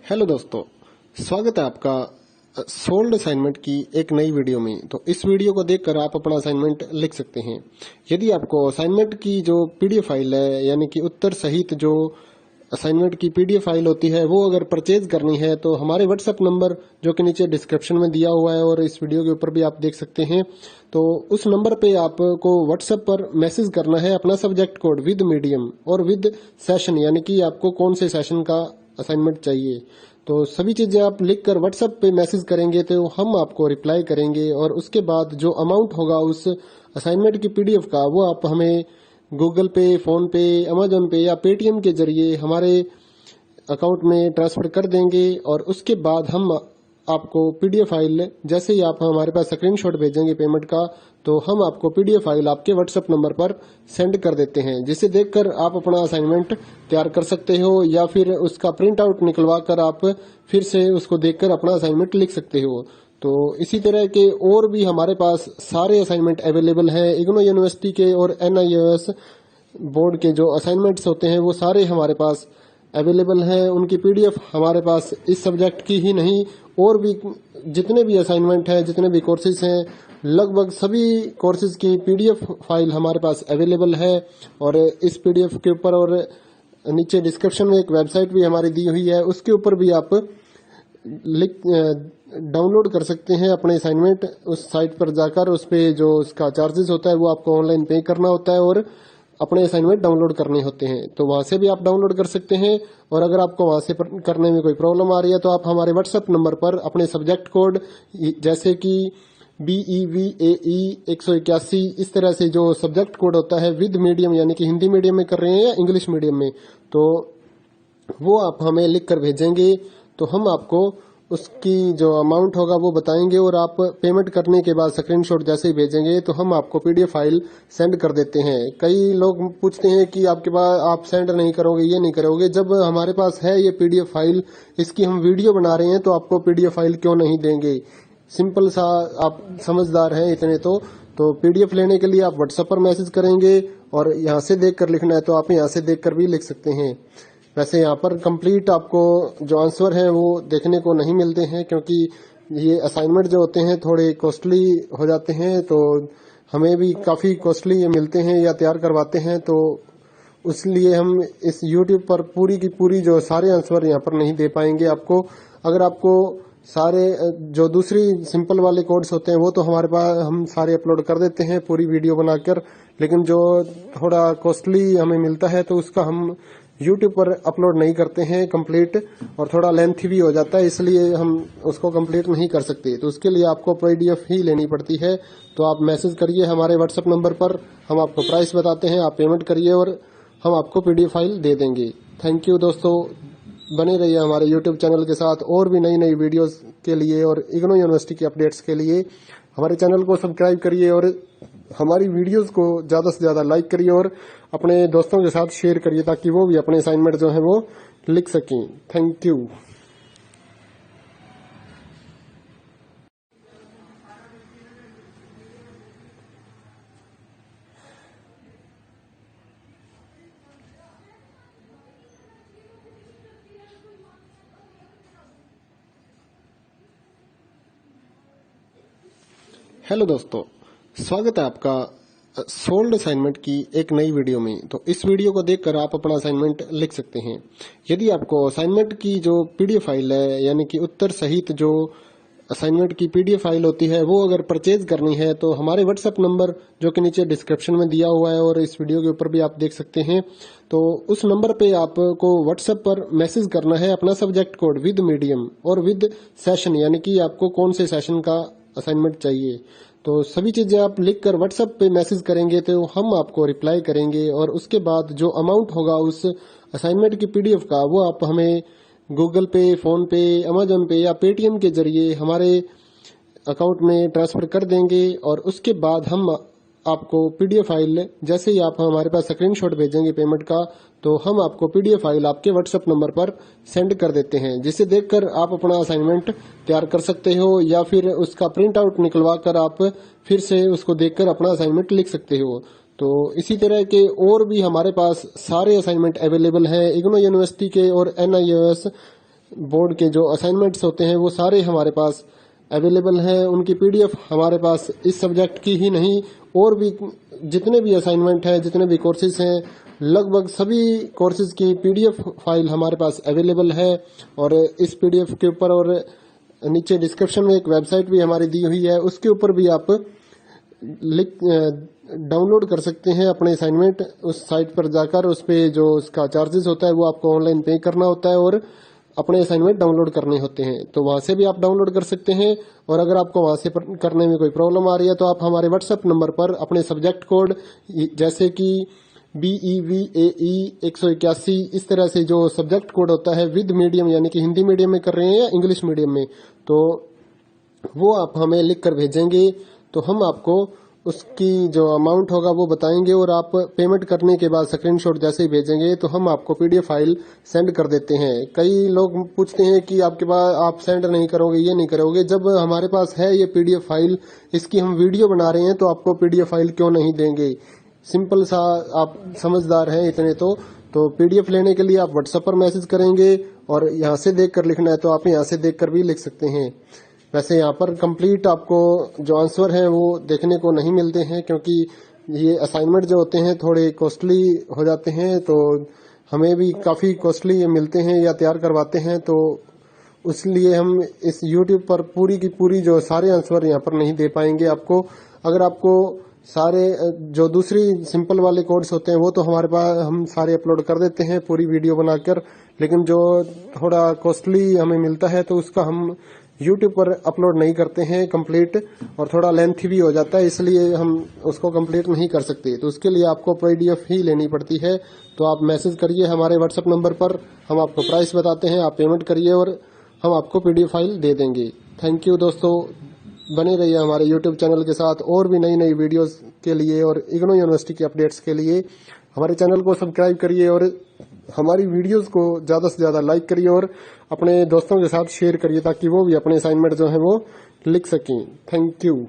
Hello दोस्तों, स्वागत है आपका सोल्ड असाइनमेंट की एक नई वीडियो में। तो इस वीडियो को देखकर आप अपना असाइनमेंट लिख सकते हैं। यदि आपको असाइनमेंट की जो पीडीएफ फाइल है, यानी कि उत्तर सहित जो असाइनमेंट की पीडीएफ फाइल होती है, वो अगर परचेज करनी है तो हमारे व्हाट्सएप नंबर जो कि नीचे डिस्क्रिप्शन में दिया हुआ है और इस वीडियो के ऊपर भी आप देख सकते हैं, तो उस नंबर पे आपको व्हाट्सएप पर मैसेज करना है अपना सब्जेक्ट कोड विद मीडियम और विद सेशन, यानी कि आपको कौन से सेशन का असाइनमेंट चाहिए। तो सभी चीजें आप लिखकर व्हाट्सएप पे मैसेज करेंगे तो हम आपको रिप्लाई करेंगे और उसके बाद जो अमाउंट होगा उस असाइनमेंट की पीडीएफ का, वो आप हमें गूगल पे, फोन पे, अमेजोन पे या पेटीएम के जरिए हमारे अकाउंट में ट्रांसफर कर देंगे। और उसके बाद हम आपको पीडीएफ फाइल, जैसे ही आप हमारे पास स्क्रीनशॉट भेजेंगे पेमेंट का, तो हम आपको पीडीएफ फाइल आपके व्हाट्सएप नंबर पर सेंड कर देते हैं, जिसे देखकर आप अपना असाइनमेंट तैयार कर सकते हो या फिर उसका प्रिंट आउट निकलवा कर आप फिर से उसको देखकर अपना असाइनमेंट लिख सकते हो। तो इसी तरह के और भी हमारे पास सारे असाइनमेंट अवेलेबल हैं। इग्नो यूनिवर्सिटी के और NIOS बोर्ड के जो असाइनमेंट्स होते हैं वो सारे हमारे पास अवेलेबल हैं। उनकी पीडीएफ हमारे पास इस सब्जेक्ट की ही नहीं, और भी जितने भी असाइनमेंट हैं, जितने भी कोर्सेज हैं, लगभग सभी कोर्सेज की पीडीएफ फाइल हमारे पास अवेलेबल है। और इस पीडीएफ के ऊपर और नीचे डिस्क्रिप्शन में एक वेबसाइट भी हमारी दी हुई है, उसके ऊपर भी आप डाउनलोड कर सकते हैं अपने असाइनमेंट। उस साइट पर जाकर उस पे जो उसका चार्जेस होता है वो आपको ऑनलाइन पे करना होता है और अपने असाइनमेंट डाउनलोड करने होते हैं। तो वहां से भी आप डाउनलोड कर सकते हैं। और अगर आपको वहां से करने में कोई प्रॉब्लम आ रही है तो आप हमारे व्हाट्सएप नंबर पर अपने सब्जेक्ट कोड, जैसे कि BEVAE 181, इस तरह से जो सब्जेक्ट कोड होता है विद मीडियम, यानी कि हिंदी मीडियम में कर रहे हैं या इंग्लिश मीडियम में, तो वो आप हमें लिख कर भेजेंगे तो हम आपको उसकी जो अमाउंट होगा वो बताएंगे। और आप पेमेंट करने के बाद स्क्रीनशॉट जैसे ही भेजेंगे तो हम आपको पीडीएफ फाइल सेंड कर देते हैं। कई लोग पूछते हैं कि आपके पास आप सेंड नहीं करोगे, ये नहीं करोगे। जब हमारे पास है ये पीडीएफ फाइल, इसकी हम वीडियो बना रहे हैं, तो आपको पीडीएफ फाइल क्यों नहीं देंगे। सिंपल सा, आप समझदार हैं इतने तो पीडीएफ लेने के लिए आप व्हाट्सएप पर मैसेज करेंगे और यहाँ से देख कर लिखना है तो आप यहाँ से देख कर भी लिख सकते हैं। वैसे यहाँ पर कंप्लीट आपको जो आंसर है वो देखने को नहीं मिलते हैं, क्योंकि ये असाइनमेंट जो होते हैं थोड़े कॉस्टली हो जाते हैं, तो हमें भी काफी कॉस्टली ये मिलते हैं या तैयार करवाते हैं। तो इसलिए हम इस YouTube पर पूरी की पूरी जो सारे आंसर यहाँ पर नहीं दे पाएंगे आपको। अगर आपको सारे जो दूसरी सिंपल वाले कोड्स होते हैं वो तो हमारे पास हम सारे अपलोड कर देते हैं पूरी वीडियो बनाकर, लेकिन जो थोड़ा कॉस्टली हमें मिलता है तो उसका हम YouTube पर अपलोड नहीं करते हैं कंप्लीट, और थोड़ा लेंथी भी हो जाता है, इसलिए हम उसको कंप्लीट नहीं कर सकते। तो उसके लिए आपको पीडीएफ ही लेनी पड़ती है। तो आप मैसेज करिए हमारे व्हाट्सएप नंबर पर, हम आपको प्राइस बताते हैं, आप पेमेंट करिए और हम आपको पीडीएफ फाइल दे देंगे। थैंक यू दोस्तों, बने रहिए हमारे YouTube चैनल के साथ और भी नई नई वीडियोस के लिए और इग्नो यूनिवर्सिटी के अपडेट्स के लिए हमारे चैनल को सब्सक्राइब करिए और हमारी वीडियोस को ज्यादा से ज्यादा लाइक करिए और अपने दोस्तों के साथ शेयर करिए, ताकि वो भी अपने असाइनमेंट जो है वो लिख सकें। Thank you. हेलो दोस्तों, स्वागत है आपका सोल्ड असाइनमेंट की एक नई वीडियो में। तो इस वीडियो को देखकर आप अपना असाइनमेंट लिख सकते हैं। यदि आपको असाइनमेंट की जो पीडीएफ फाइल है, यानी कि उत्तर सहित जो असाइनमेंट की पीडीएफ फाइल होती है, वो अगर परचेज करनी है तो हमारे व्हाट्सएप नंबर जो कि नीचे डिस्क्रिप्शन में दिया हुआ है और इस वीडियो के ऊपर भी आप देख सकते हैं, तो उस नंबर पे आपको व्हाट्सएप पर मैसेज करना है अपना सब्जेक्ट कोड विद मीडियम और विद सेशन, यानी कि आपको कौन से सेशन का असाइनमेंट चाहिए। तो सभी चीजें आप लिखकर व्हाट्सएप पे मैसेज करेंगे तो हम आपको रिप्लाई करेंगे और उसके बाद जो अमाउंट होगा उस असाइनमेंट की पीडीएफ का, वो आप हमें गूगल पे, फोन पे, अमेजोन पे या पेटीएम के जरिए हमारे अकाउंट में ट्रांसफर कर देंगे। और उसके बाद हम आपको पीडीएफ फाइल, जैसे ही आप हमारे पास स्क्रीनशॉट भेजेंगे पेमेंट का, तो हम आपको पीडीएफ फाइल आपके व्हाट्सएप नंबर पर सेंड कर देते हैं, जिसे देखकर आप अपना असाइनमेंट तैयार कर सकते हो या फिर उसका प्रिंट आउट निकलवा कर आप फिर से उसको देखकर अपना असाइनमेंट लिख सकते हो। तो इसी तरह के और भी हमारे पास सारे असाइनमेंट अवेलेबल हैं। इग्नो यूनिवर्सिटी के और NIOS बोर्ड के जो असाइनमेंट्स होते हैं वो सारे हमारे पास अवेलेबल हैं। उनकी पीडीएफ हमारे पास इस सब्जेक्ट की ही नहीं और भी जितने भी असाइनमेंट हैं, जितने भी कोर्सेज हैं, लगभग सभी कोर्सेज की पीडीएफ फाइल हमारे पास अवेलेबल है। और इस पीडीएफ के ऊपर और नीचे डिस्क्रिप्शन में एक वेबसाइट भी हमारी दी हुई है, उसके ऊपर भी आप डाउनलोड कर सकते हैं अपने असाइनमेंट। उस साइट पर जाकर उस पे जो उसका चार्जेस होता है वो आपको ऑनलाइन पे करना होता है और अपने असाइनमेंट डाउनलोड करने होते हैं। तो वहां से भी आप डाउनलोड कर सकते हैं। और अगर आपको वहां से करने में कोई प्रॉब्लम आ रही है तो आप हमारे व्हाट्सएप नंबर पर अपने सब्जेक्ट कोड जैसे कि BEVAE 181 इस तरह से जो सब्जेक्ट कोड होता है विद मीडियम, यानी कि हिंदी मीडियम में कर रहे हैं या इंग्लिश मीडियम में, तो वो आप हमें लिख कर भेजेंगे तो हम आपको उसकी जो अमाउंट होगा वो बताएंगे। और आप पेमेंट करने के बाद स्क्रीनशॉट जैसे ही भेजेंगे तो हम आपको पीडीएफ फाइल सेंड कर देते हैं। कई लोग पूछते हैं कि आपके पास आप सेंड नहीं करोगे, ये नहीं करोगे। जब हमारे पास है ये पीडीएफ फाइल, इसकी हम वीडियो बना रहे हैं तो आपको पीडीएफ फाइल क्यों नहीं देंगे। सिंपल सा, आप समझदार हैं इतने तो पीडीएफ लेने के लिए आप व्हाट्सएप पर मैसेज करेंगे और यहाँ से देख कर लिखना है तो आप यहाँ से देख कर भी लिख सकते हैं। वैसे यहाँ पर कंप्लीट आपको जो आंसर है वो देखने को नहीं मिलते हैं, क्योंकि ये असाइनमेंट जो होते हैं थोड़े कॉस्टली हो जाते हैं, तो हमें भी काफ़ी कॉस्टली ये मिलते हैं या तैयार करवाते हैं। तो इसलिए हम इस यूट्यूब पर पूरी की पूरी जो सारे आंसर यहाँ पर नहीं दे पाएंगे आपको। अगर आपको सारे जो दूसरी सिंपल वाले कोड्स होते हैं वो तो हमारे पास हम सारे अपलोड कर देते हैं पूरी वीडियो बनाकर, लेकिन जो थोड़ा कॉस्टली हमें मिलता है तो उसका हम यूट्यूब पर अपलोड नहीं करते हैं कंप्लीट, और थोड़ा लेंथी भी हो जाता है, इसलिए हम उसको कंप्लीट नहीं कर सकते। तो उसके लिए आपको पीडीएफ ही लेनी पड़ती है। तो आप मैसेज करिए हमारे व्हाट्सएप नंबर पर, हम आपको प्राइस बताते हैं, आप पेमेंट करिए और हम आपको पीडीएफ फाइल दे देंगे। थैंक यू दोस्तों, बने रहिए हमारे यूट्यूब चैनल के साथ और भी नई नई वीडियोस के लिए और इग्नू यूनिवर्सिटी के अपडेट्स के लिए हमारे चैनल को सब्सक्राइब करिए और हमारी वीडियोस को ज़्यादा से ज़्यादा लाइक करिए और अपने दोस्तों के साथ शेयर करिए ताकि वो भी अपने असाइनमेंट जो है वो लिख सकें। Thank you.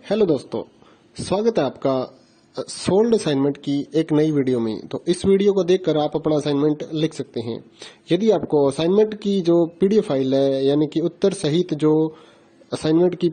हेलो दोस्तों, स्वागत है आपका सोल्ड असाइनमेंट की एक नई वीडियो में। तो इस वीडियो को देखकर आप अपना असाइनमेंट लिख सकते हैं। यदि आपको असाइनमेंट की जो पीडीएफ फाइल है, यानी कि उत्तर सहित जो असाइनमेंट की